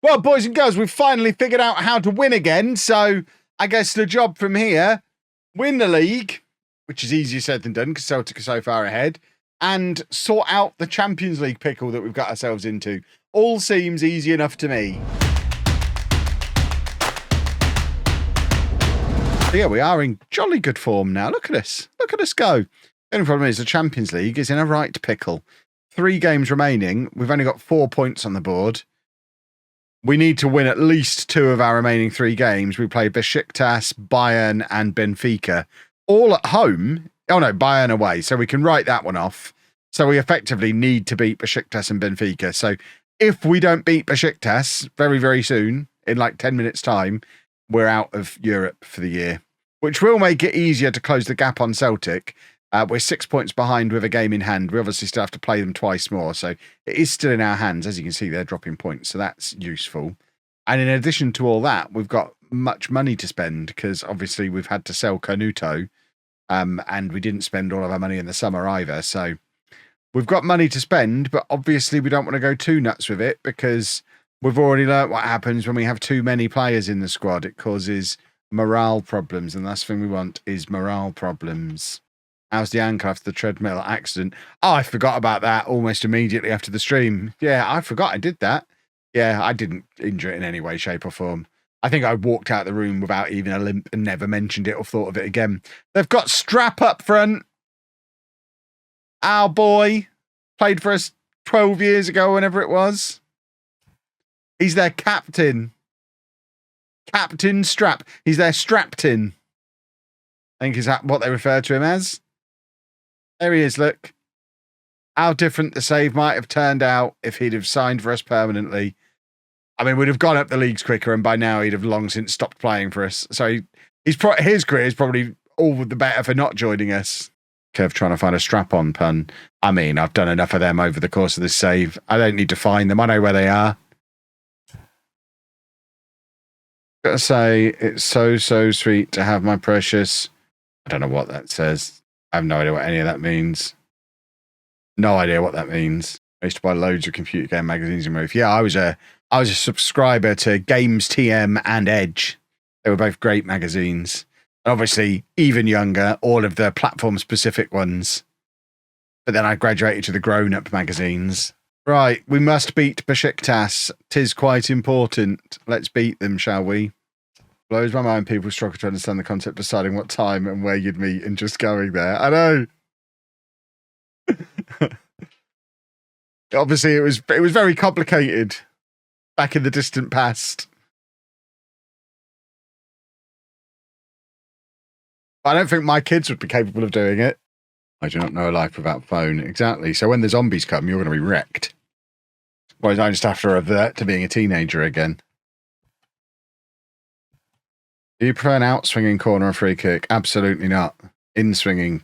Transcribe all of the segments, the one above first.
Well, boys and girls, we've finally figured out how to win again. So I guess the job from here, win the league, which is easier said than done because Celtic are so far ahead, and sort out the Champions League pickle that we've got ourselves into. All seems easy enough to me. So yeah, we are in jolly good form now. Look at us. Look at us go. The only problem is the Champions League is in a right pickle. 3 games remaining. We've only got 4 points on the board. We need to win at least 2 of our remaining 3 games. We play Besiktas, Bayern, and Benfica. All at home. Oh, no, Bayern away. So we can write that one off. So we effectively need to beat Besiktas and Benfica. So if we don't beat Besiktas very, very soon, in like 10 minutes' time, we're out of Europe for the year, which will make it easier to close the gap on Celtic. We're 6 points behind with a game in hand. We obviously still have to play them twice more. So it is still in our hands. As you can see, they're dropping points. So that's useful. And in addition to all that, we've got much money to spend because obviously we've had to sell Canuto. And we didn't spend all of our money in the summer either. So we've got money to spend, but obviously we don't want to go too nuts with it because we've already learnt what happens when we have too many players in the squad. It causes morale problems. And the last thing we want is morale problems. How's the ankle after the treadmill accident? Oh, I forgot about that almost immediately after the stream. Yeah, I forgot I did that. Yeah, I didn't injure it in any way, shape or form. I think I walked out of the room without even a limp and never mentioned it or thought of it again. They've got Strap up front. Our boy played for us 12 years ago, whenever it was. He's their captain. Captain Strap. He's their Straptin. I think is that what they refer to him as. There he is, look. How different the save might have turned out if he'd have signed for us permanently. I mean, we'd have gone up the leagues quicker, and by now he'd have long since stopped playing for us. So his career is probably all the better for not joining us. Kev trying to find a strap-on pun. I mean, I've done enough of them over the course of this save. I don't need to find them. I know where they are. Gotta say, it's so sweet to have my precious... I don't know what that says. I have no idea what any of that means. No idea what that means. I used to buy loads of computer game magazines in Move. Yeah, I was a subscriber to Games TM and Edge. They were both great magazines. Obviously, even younger, all of the platform-specific ones. But then I graduated to the grown-up magazines. Right, we must beat Besiktas. 'Tis quite important. Let's beat them, shall we? Blows my mind people struggle to understand the concept of deciding what time and where you'd meet and just going there. I know. Obviously, it was very complicated back in the distant past. I don't think my kids would be capable of doing it. I do not know a life without phone. Exactly. So when the zombies come, you're going to be wrecked. Whereas I just have to revert to being a teenager again. Do you prefer an out-swinging corner or free kick? Absolutely not. In-swinging.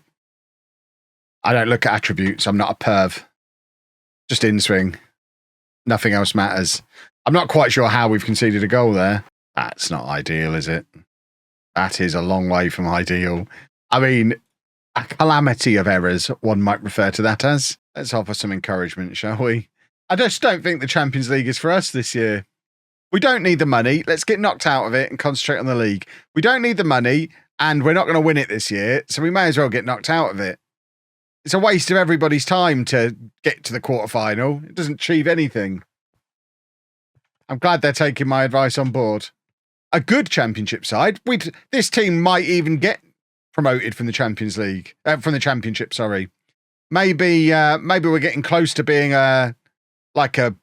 I don't look at attributes. I'm not a perv. Just in-swing. Nothing else matters. I'm not quite sure how we've conceded a goal there. That's not ideal, is it? That is a long way from ideal. I mean, a calamity of errors, one might refer to that as. Let's offer some encouragement, shall we? I just don't think the Champions League is for us this year. We don't need the money. Let's get knocked out of it and concentrate on the league. We don't need the money, and we're not going to win it this year, so we may as well get knocked out of it. It's a waste of everybody's time to get to the quarterfinal. It doesn't achieve anything. I'm glad they're taking my advice on board. A good championship side. This team might even get promoted from the Champions League. From the Championship, sorry. Maybe we're getting close to being like a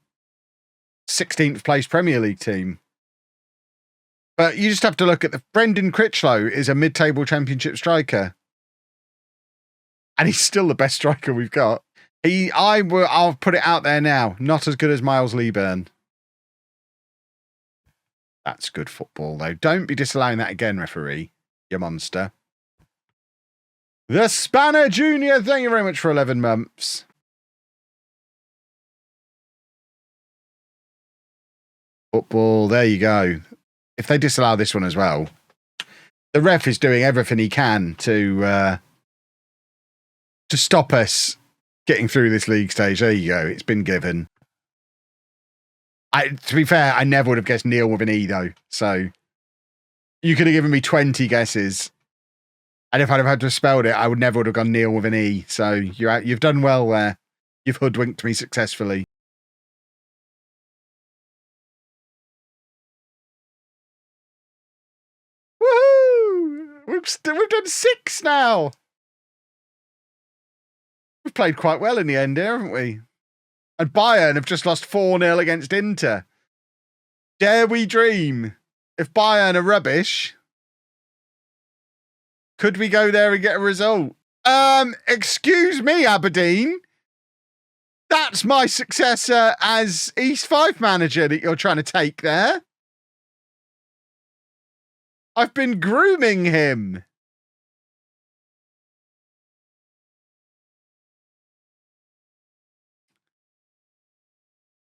16th place Premier League team. But you just have to look at Brendan Critchlow is a mid-table Championship striker. And he's still the best striker we've got. I'll put it out there now. Not as good as Miles Leaburn. That's good football, though. Don't be disallowing that again, referee. You monster. The Spanner Jr., thank you very much for 11 months. Football, there you go. If they disallow this one as well, the ref is doing everything he can to stop us getting through this league stage. There you go. It's been given. To be fair, I never would have guessed Neil with an E, though. So you could have given me 20 guesses. And if I'd have had to have spelled it, I would never would have gone Neil with an E. So you've done well there. You've hoodwinked me successfully. Woohoo! We've done 6 now. We've played quite well in the end here, haven't we? And Bayern have just lost 4-0 against Inter. Dare we dream? If Bayern are rubbish, could we go there and get a result? Excuse me, Aberdeen. That's my successor as East Fife manager that you're trying to take there. I've been grooming him.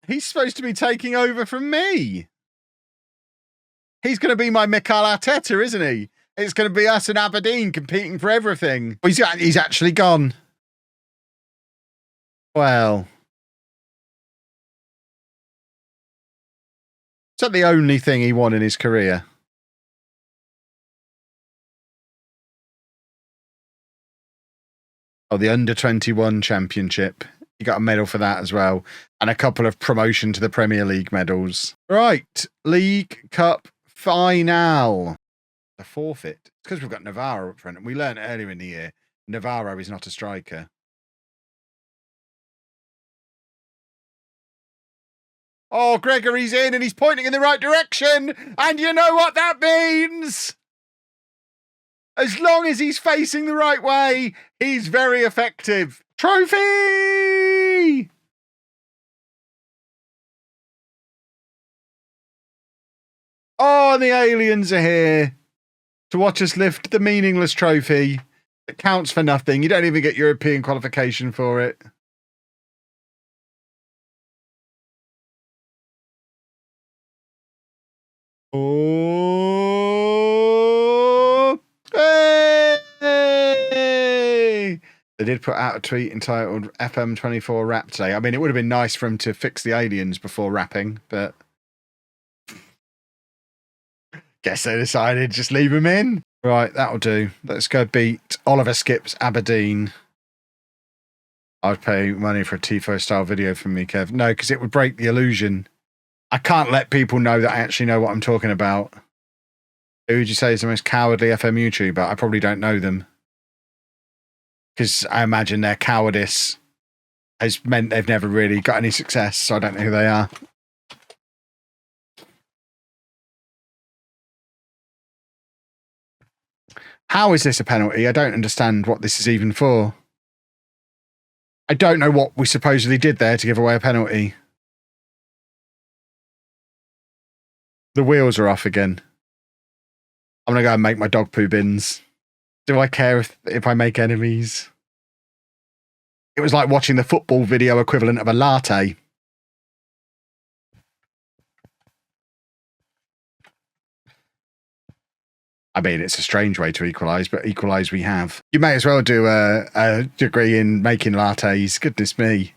He's supposed to be taking over from me. He's going to be my Mikel Arteta, isn't he? It's going to be us and Aberdeen competing for everything. He's actually gone. Well. Is that the only thing he won in his career? Oh, the Under-21 Championship. You got a medal for that as well. And a couple of promotion to the Premier League medals. Right. League Cup final. A forfeit. It's because we've got Navarro up front. And we learned earlier in the year, Navarro is not a striker. Oh, Gregory's in and he's pointing in the right direction. And you know what that means? As long as he's facing the right way, he's very effective. Trophy! Oh, the aliens are here to watch us lift the meaningless trophy. It counts for nothing. You don't even get European qualification for it. Oh! Hey! They did put out a tweet entitled FM24 Rap today. I mean, it would have been nice for him to fix the aliens before rapping, but guess they decided just leave him in. Right, that'll do. Let's go beat Oliver Skip's Aberdeen. I'd pay money for a TIFO-style video from me, Kev. No, because it would break the illusion. I can't let people know that I actually know what I'm talking about. Who would you say is the most cowardly FM YouTuber? I probably don't know them. Because I imagine their cowardice has meant they've never really got any success, so I don't know who they are. How is this a penalty? I don't understand what this is even for. I don't know what we supposedly did there to give away a penalty. The wheels are off again. I'm going to go and make my dog poo bins. Do I care if I make enemies? It was like watching the football video equivalent of a latte. I mean, it's a strange way to equalise, but equalise we have. You may as well do a degree in making lattes. Goodness me.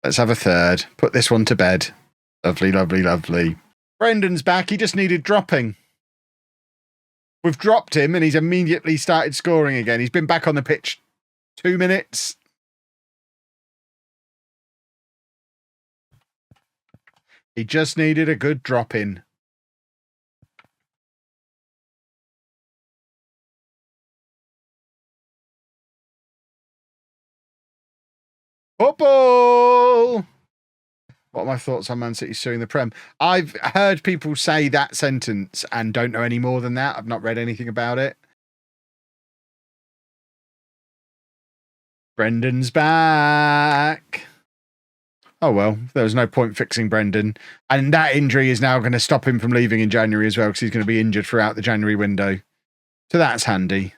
Let's have a third. Put this one to bed. Lovely, lovely, lovely. Brendan's back. He just needed dropping. We've dropped him and he's immediately started scoring again. He's been back on the pitch 2 minutes. He just needed a good drop in. Football! What are my thoughts on Man City suing the Prem? I've heard people say that sentence and don't know any more than that. I've not read anything about it. Brendan's back. Oh, well, there was no point fixing Brendan. And that injury is now going to stop him from leaving in January as well, because he's going to be injured throughout the January window. So that's handy.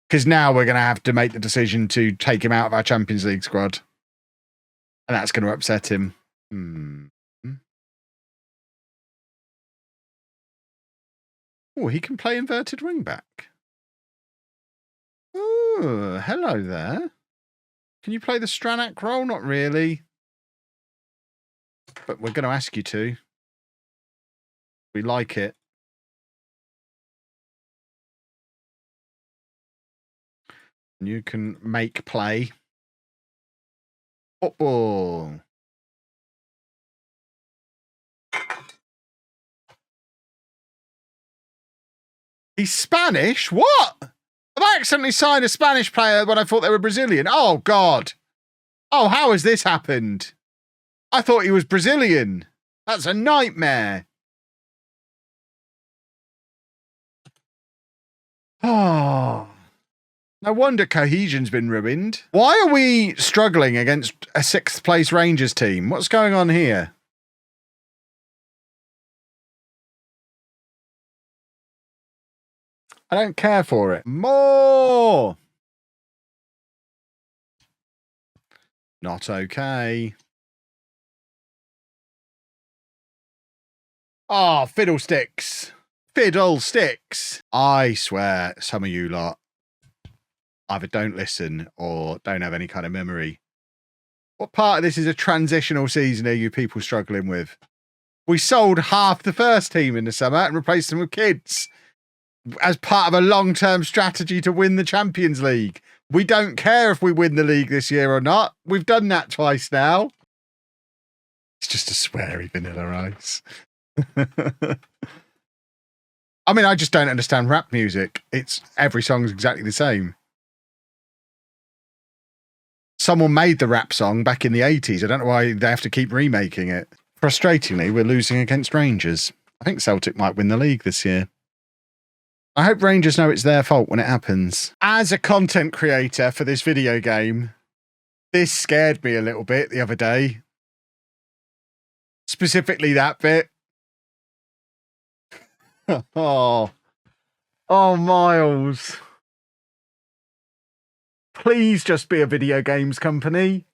Because now we're going to have to make the decision to take him out of our Champions League squad. And that's going to upset him. Oh, he can play inverted wing back. Oh, hello there. Can you play the Stranac role? Not really. But we're going to ask you to. We like it. You can make play. Football. He's Spanish? What? I've accidentally signed a Spanish player when I thought they were Brazilian. Oh, God. Oh, how has this happened? I thought he was Brazilian. That's a nightmare. Oh. No wonder cohesion's been ruined. Why are we struggling against a 6th place Rangers team? What's going on here? I don't care for it. More! Not okay. Oh, fiddlesticks. Fiddlesticks. I swear, some of you lot either don't listen or don't have any kind of memory. What part of this is a transitional season are you people struggling with? We sold half the first team in the summer and replaced them with kids as part of a long-term strategy to win the Champions League. We don't care if we win the league this year or not. We've done that twice now. It's just a sweary Vanilla Ice. I mean, I just don't understand rap music. It's every song's exactly the same. Someone made the rap song back in the 80s. I don't know why they have to keep remaking it. Frustratingly, we're losing against Rangers. I think Celtic might win the league this year. I hope Rangers know it's their fault when it happens. As a content creator for this video game, this scared me a little bit the other day. Specifically that bit. Oh, Miles. Please just be a video games company.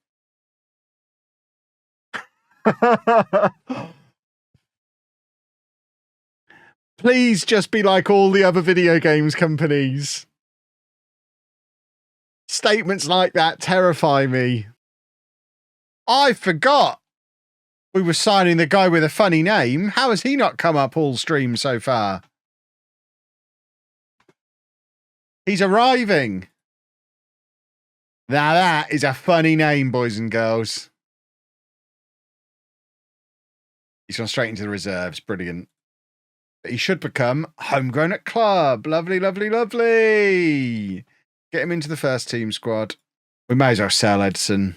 Please just be like all the other video games companies. Statements like that terrify me. I forgot we were signing the guy with a funny name. How has he not come up all stream so far? He's arriving. Now that is a funny name, boys and girls. He's gone straight into the reserves. Brilliant. But he should become homegrown at club. Lovely, lovely, lovely. Get him into the first team squad. We may as well sell Edson.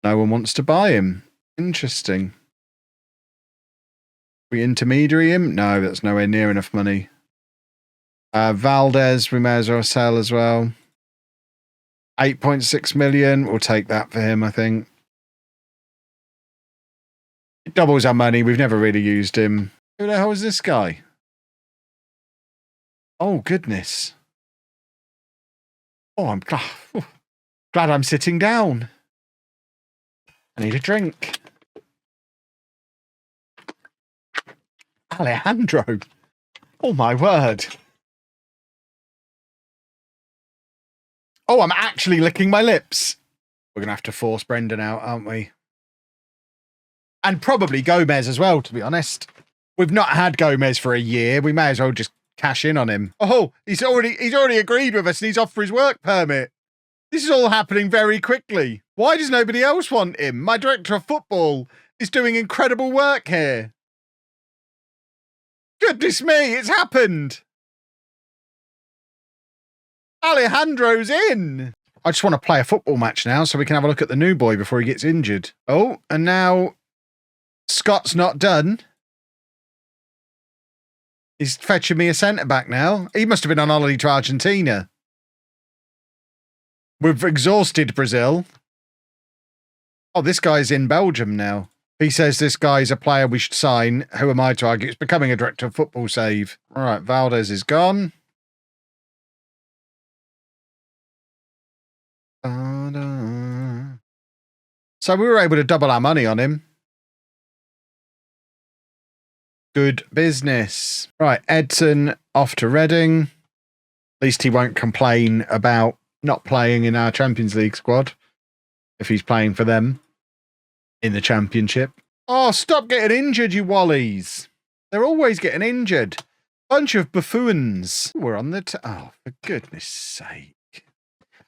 No one wants to buy him. Interesting. We intermediary him? No, that's nowhere near enough money. Valdez, we may as well sell as well. 8.6 million. We'll take that for him, I think. It doubles our money. We've never really used him. Who the hell is this guy? Oh, goodness. Oh, I'm glad I'm sitting down. I need a drink. Alejandro. Oh, my word. Oh, I'm actually licking my lips. We're going to have to force Brendan out, aren't we? And probably Gomez as well, to be honest. We've not had Gomez for a year. We may as well just cash in on him. Oh, he's already agreed with us and he's off for his work permit. This is all happening very quickly. Why does nobody else want him? My director of football is doing incredible work here. Goodness me, it's happened. Alejandro's in. I just want to play a football match now so we can have a look at the new boy before he gets injured. Oh, and now Scott's not done. He's fetching me a centre-back now. He must have been on holiday to Argentina. We've exhausted Brazil. Oh, this guy's in Belgium now. He says this guy's a player we should sign. Who am I to argue? It's becoming a director of football save. All right, Valdez is gone. So we were able to double our money on him. Good business. Right, Edson off to Reading. At least he won't complain about not playing in our Champions League squad if he's playing for them in the Championship. Oh, stop getting injured, you wallies. They're always getting injured. Bunch of buffoons. We're on the... Oh, for goodness sake.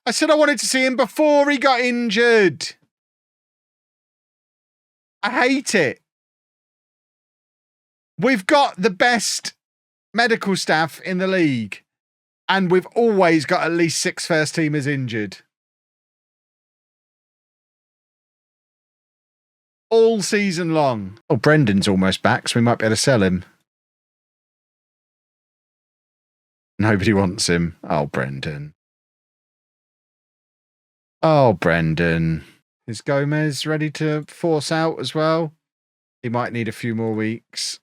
I said I wanted to see him before he got injured. I hate it. We've got the best medical staff in the league, and we've always got at least 6 first-teamers injured. All season long. Oh, Brendan's almost back, so we might be able to sell him. Nobody wants him. Oh, Brendan. Oh, Brendan. Is Gomez ready to force out as well? He might need a few more weeks.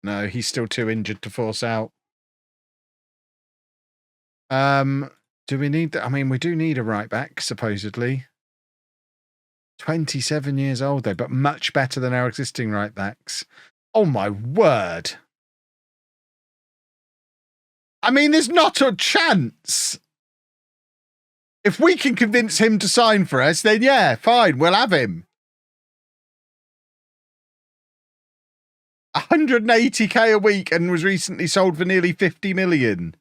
No, he's still too injured to force out. Do we need that? I mean, we do need a right back, supposedly. 27 years old, though, but much better than our existing right backs. Oh, my word. I mean, there's not a chance. If we can convince him to sign for us, then yeah, fine, we'll have him. 180k a week and was recently sold for nearly 50 million.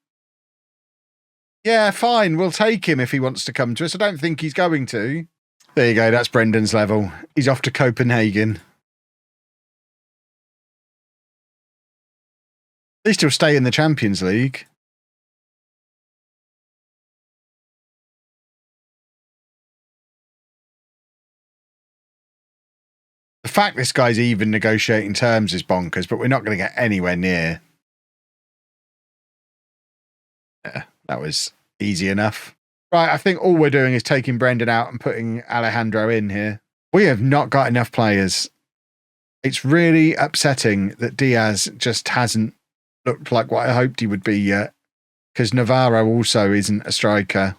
Yeah, fine, we'll take him if he wants to come to us. I don't think he's going to. There you go, that's Brendan's level. He's off to Copenhagen. At least he'll stay in the Champions League. The fact this guy's even negotiating terms is bonkers, but we're not going to get anywhere near. Yeah, that was easy enough. Right, I think all we're doing is taking Brendan out and putting Alejandro in here. We have not got enough players. It's really upsetting that Diaz just hasn't looked like what I hoped he would be yet, because Navarro also isn't a striker.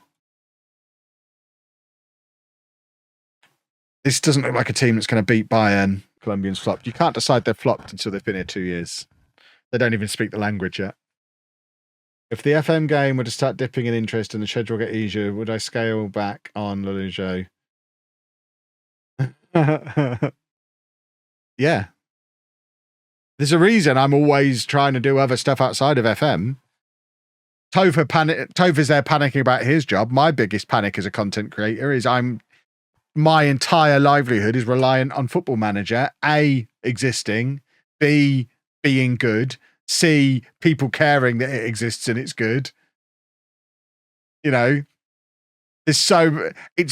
This doesn't look like a team that's going to beat Bayern. Colombians flopped. You can't decide they've flopped until they've been here 2 years. They don't even speak the language yet. If the FM game were to start dipping in interest and the schedule get easier, would I scale back on LOLLUJO? Yeah. There's a reason I'm always trying to do other stuff outside of FM. Tova's there panicking about his job. My biggest panic as a content creator is my entire livelihood is reliant on Football Manager. A, existing. B, being good. C, people caring that it exists and it's good. You know, it's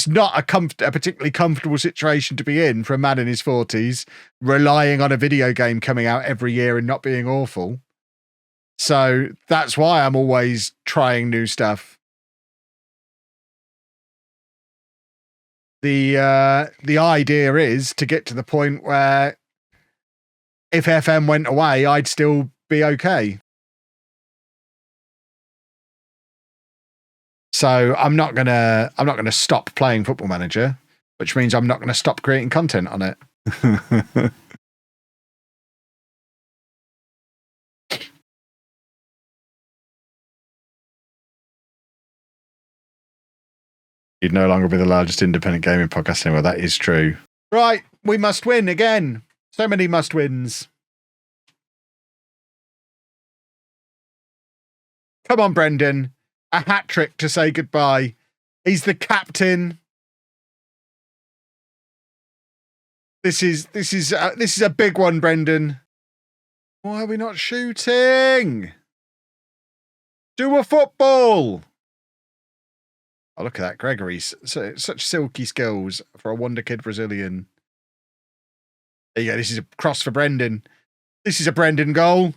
not a particularly comfortable situation to be in for a man in his 40s, relying on a video game coming out every year and not being awful. So that's why I'm always trying new stuff. The idea is to get to the point where if FM went away, I'd still be okay. So I'm not gonna stop playing Football Manager, which means I'm not gonna stop creating content on it. You'd no longer be the largest independent gaming podcast anymore. That is true. Right, we must win again. So many must wins. Come on, Brendan. A hat trick to say goodbye. He's the captain. This is a big one, Brendan. Why are we not shooting? Do a football. Oh, look at that. Gregory's such silky skills for a wonder kid Brazilian. There you go. This is a cross for Brendan. This is a Brendan goal.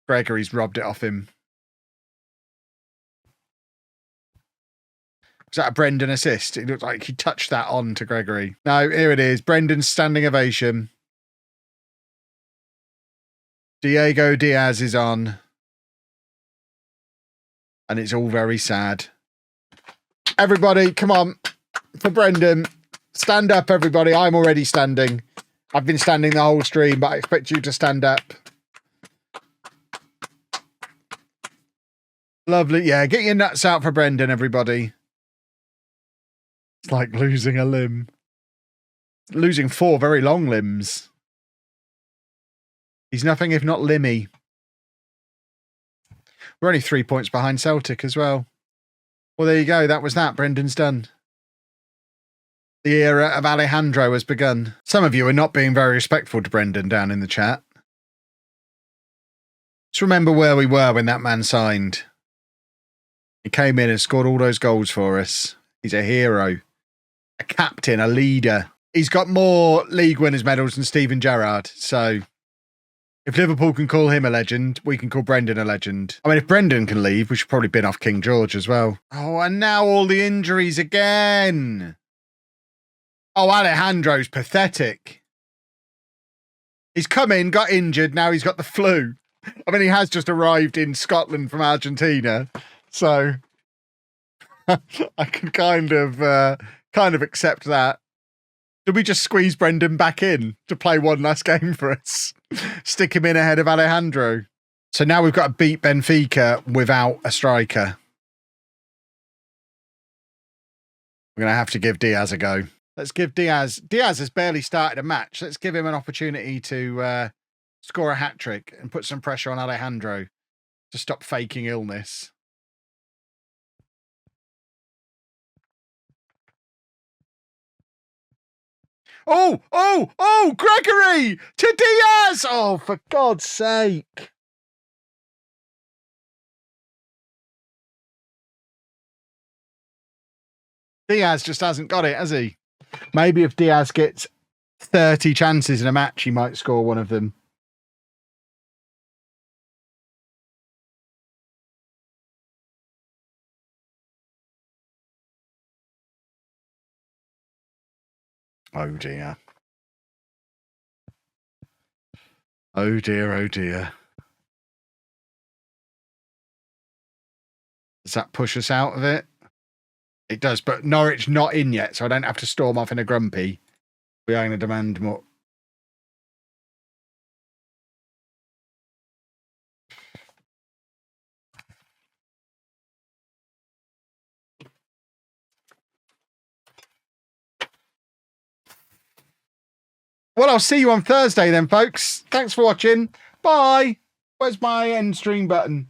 Gregory's robbed it off him. Was that a Brendan assist? It looked like he touched that on to Gregory. No, here it is. Brendan's standing ovation. Diego Diaz is on. And it's all very sad. Everybody, come on. For Brendan. Stand up, everybody. I'm already standing. I've been standing the whole stream, but I expect you to stand up. Lovely. Yeah, get your nuts out for Brendan, everybody. It's like losing a limb. Losing 4 very long limbs. He's nothing if not limmy. We're only 3 points behind Celtic as well. Well, there you go. That was that. Brendan's done. The era of Alejandro has begun. Some of you are not being very respectful to Brendan down in the chat. Just remember where we were when that man signed. He came in and scored all those goals for us. He's a hero, a captain, a leader. He's got more league winners' medals than Steven Gerrard. So if Liverpool can call him a legend, we can call Brendan a legend. I mean, if Brendan can leave, we should probably bin off King George as well. Oh, and now all the injuries again. Oh, Alejandro's pathetic. He's come in, got injured, now he's got the flu. I mean, he has just arrived in Scotland from Argentina, so I can kind of accept that. Did we just squeeze Brendan back in to play one last game for us? Stick him in ahead of Alejandro. So now we've got to beat Benfica without a striker. We're going to have to give Diaz a go. Let's give Diaz... Diaz has barely started a match. Let's give him an opportunity to score a hat-trick and put some pressure on Alejandro to stop faking illness. Oh, Gregory to Diaz. Oh, for God's sake. Diaz just hasn't got it, has he? Maybe if Diaz gets 30 chances in a match, he might score one of them. Oh, dear. Oh, dear, oh, dear. Does that push us out of it? It does, but Norwich not in yet, so I don't have to storm off in a grumpy. We are going to demand more. Well, I'll see you on Thursday then, folks. Thanks for watching. Bye. Where's my end stream button?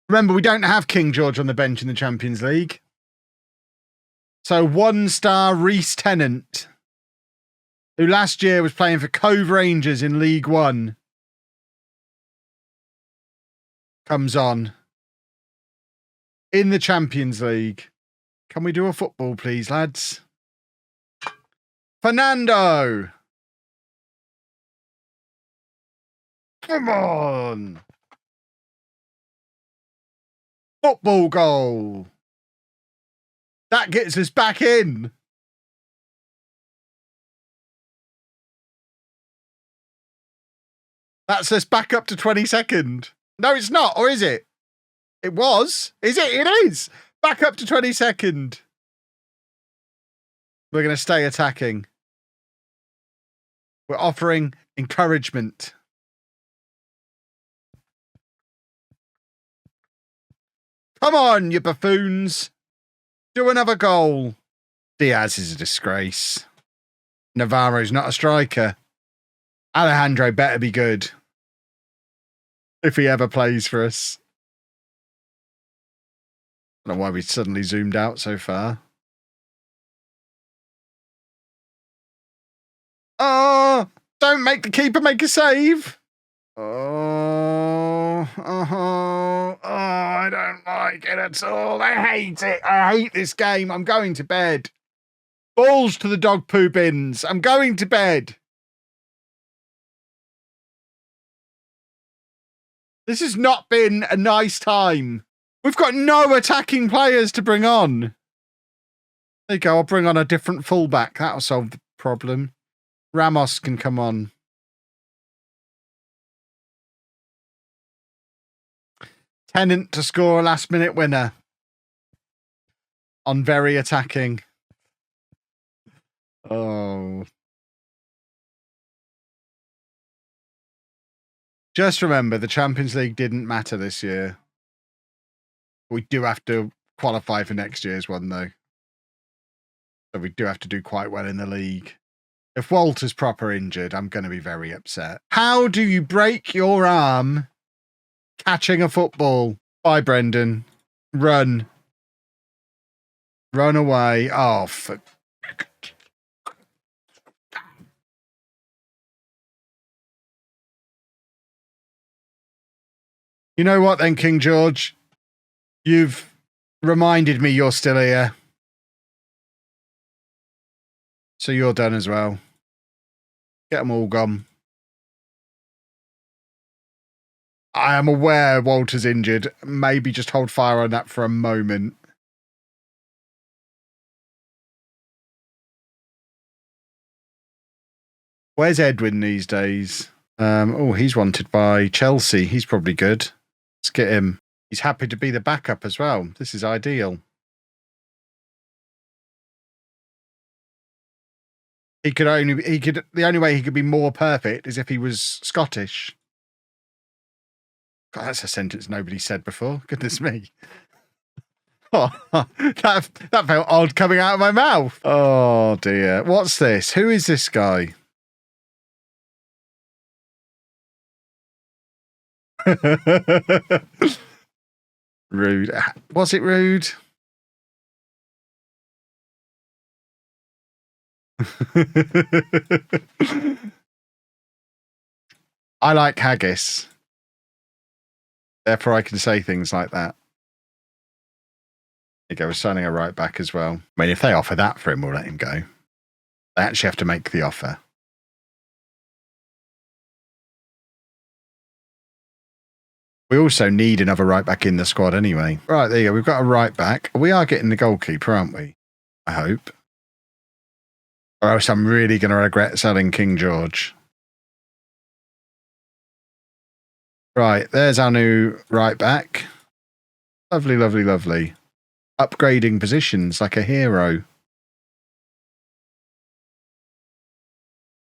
Remember, we don't have King George on the bench in the Champions League. So 1-star Reece Tennant, who last year was playing for Cove Rangers in League One, comes on in the Champions League. Can we do a football, please, lads? Fernando. Come on. Football goal. That gets us back in. That's us back up to 22nd. No, it's not, or is it? It was. Is it? It is. Back up to 22nd. We're going to stay attacking. We're offering encouragement. Come on, you buffoons. Do another goal. Diaz is a disgrace. Navarro's not a striker. Alejandro better be good. If he ever plays for us. I don't know why we suddenly zoomed out so far. Oh, don't make the keeper make a save. Oh, I don't like it at all. I hate it. I hate this game. I'm going to bed. Balls to the dog poo bins. I'm going to bed. This has not been a nice time. We've got no attacking players to bring on. There you go. I'll bring on a different fullback. That'll solve the problem. Ramos can come on. Tennant to score a last-minute winner. On very attacking. Oh. Just remember, the Champions League didn't matter this year. We do have to qualify for next year's one, though. So we do have to do quite well in the league. If Walter's proper injured, I'm going to be very upset. How do you break your arm catching a football? Bye, Brendan. Run. Run away. Oh, for... You know what then, King George? You've reminded me you're still here. So you're done as well. Get them all gone. I am aware Walter's injured. Maybe just hold fire on that for a moment. Where's Edwin these days? Oh, he's wanted by Chelsea. He's probably good. Let's get him. He's happy to be the backup as well. This is ideal. The only way he could be more perfect is if he was Scottish. God, that's a sentence nobody said before. Goodness me. Oh, that felt odd coming out of my mouth. Oh dear. What's this? Who is this guy? Rude. Was it rude? I like haggis. Therefore, I can say things like that. There you go. We're signing a right back as well. I mean, if they offer that for him, we'll let him go. They actually have to make the offer. We also need another right back in the squad anyway. Right, there you go. We've got a right back. We are getting the goalkeeper, aren't we? I hope. Or else I'm really going to regret selling King George. Right, there's our new right back. Lovely, lovely, lovely. Upgrading positions like a hero.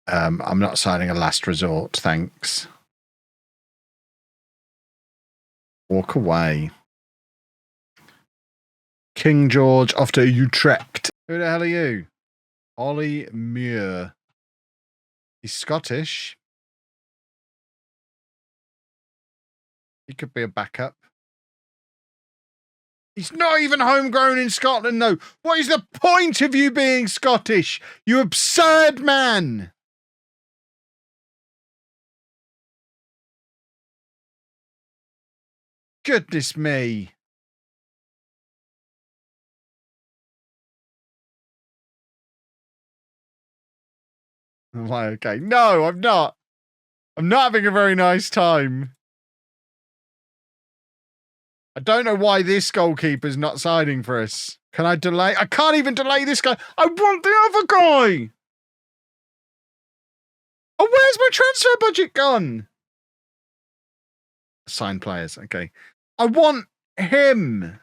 I'm not signing a last resort, thanks. Walk away. King George off to Utrecht. Who the hell are you? Ollie Muir. He's Scottish. He could be a backup. He's not even homegrown in Scotland, though. What is the point of you being Scottish? You absurd man. Goodness me. I'm like, okay. No, I'm not. I'm not having a very nice time. I don't know why this goalkeeper's not signing for us. Can I delay? I can't even delay this guy. I want the other guy. Oh, where's my transfer budget gone? Sign players. Okay. I want him.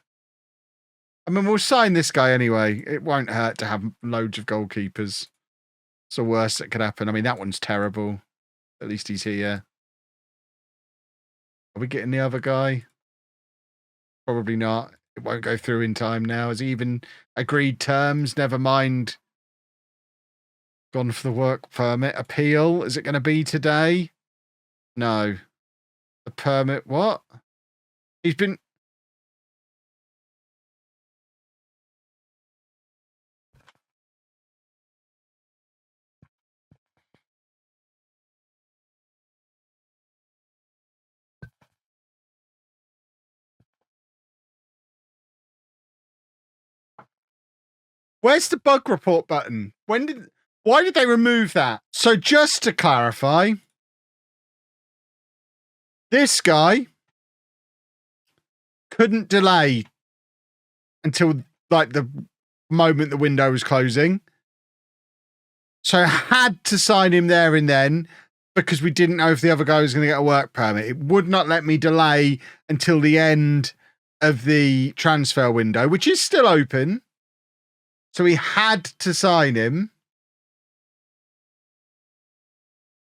I mean, we'll sign this guy anyway. It won't hurt to have loads of goalkeepers. It's the worst that could happen. I mean, that one's terrible. At least he's here. Are we getting the other guy? Probably not. It won't go through in time now. Has he even agreed terms? Never mind. Gone for the work permit. Appeal. Is it going to be today? No. The permit. What? He's been... Where's the bug report button? Why did they remove that? So just to clarify, this guy couldn't delay until like the moment the window was closing. So I had to sign him there and then because we didn't know if the other guy was going to get a work permit. It would not let me delay until the end of the transfer window, which is still open. So we had to sign him.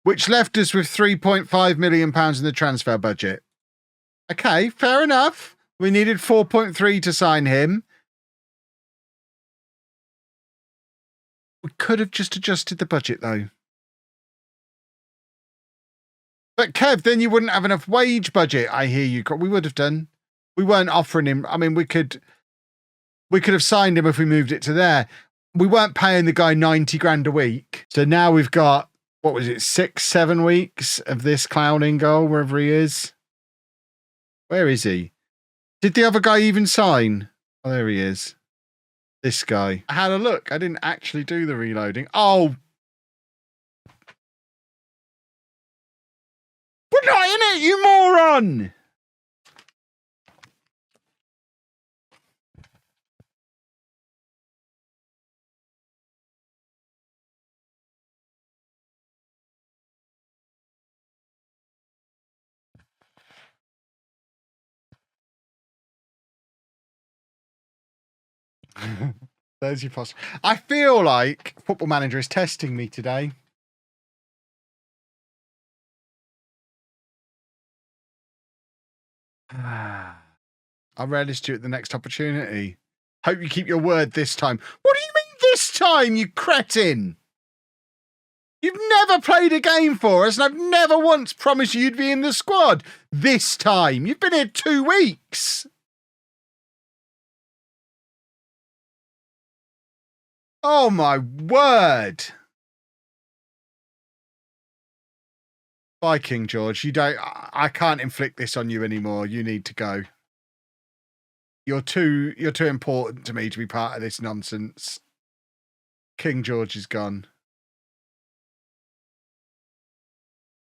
which left us with £3.5 million in the transfer budget. Okay, fair enough. We needed 4.3 to sign him. We could have just adjusted the budget, though. But Kev, then you wouldn't have enough wage budget. I hear you. We would have done. We weren't offering him. I mean, we could have signed him if we moved it to there. We weren't paying the guy 90 grand a week. So now we've got, what was it, 6, 7 weeks of this clown in goal, wherever he is. Where is he? Did the other guy even sign? Oh, there he is. This guy. I had a look. I didn't actually do the reloading. Oh. We're not in it, you moron! There's your post. I feel like Football Manager is testing me today. I'll relish you at the next opportunity. Hope you keep your word this time. What do you mean this time, you cretin? You've never played a game for us, and I've never once promised you'd be in the squad. This time. You've been here 2 weeks. Oh, my word. Bye, King George. I can't inflict this on you anymore. You need to go. You're too important to me to be part of this nonsense. King George is gone.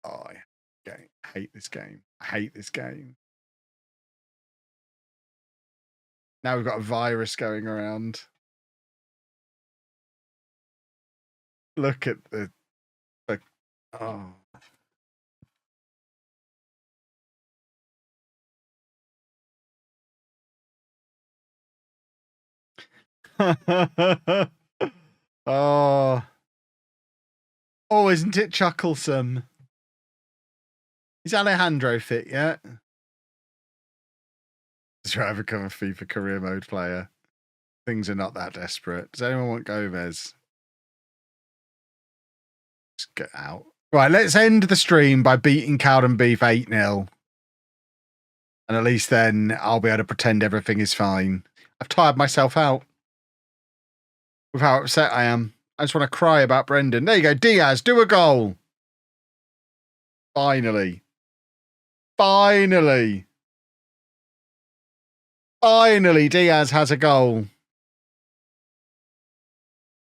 Oh, I hate this game. I hate this game. Now we've got a virus going around. Look at the oh. Oh. Oh, isn't it chucklesome? Is Alejandro fit yet? Try to become a FIFA career mode player. Things are not that desperate. Does anyone want Gomez? Just get out. Right, let's end the stream by beating Cowden Beef 8-0. And at least then I'll be able to pretend everything is fine. I've tired myself out with how upset I am. I just want to cry about Brendan. There you go. Diaz, do a goal. Finally. Finally. Finally, Diaz has a goal.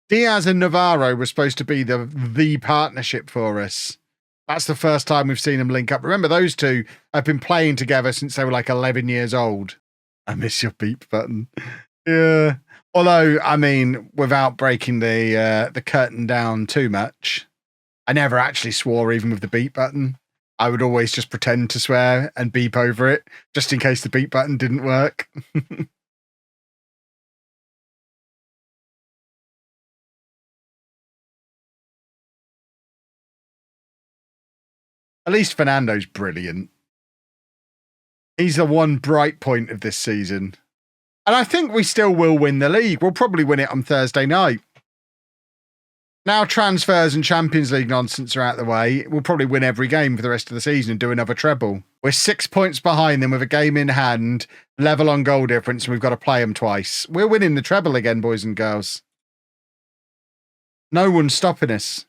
Diaz and Navarro were supposed to be the partnership for us. That's the first time we've seen them link up. Remember, those two have been playing together since they were like 11 years old. I miss your beep button. Yeah. Although, I mean, without breaking the curtain down too much, I never actually swore even with the beep button. I would always just pretend to swear and beep over it, just in case the beep button didn't work. At least Fernando's brilliant. He's the one bright point of this season. And I think we still will win the league. We'll probably win it on Thursday night. Now transfers and Champions League nonsense are out of the way, we'll probably win every game for the rest of the season and do another treble. We're 6 points behind them with a game in hand, level on goal difference, and we've got to play them twice. We're winning the treble again, boys and girls. No one's stopping us.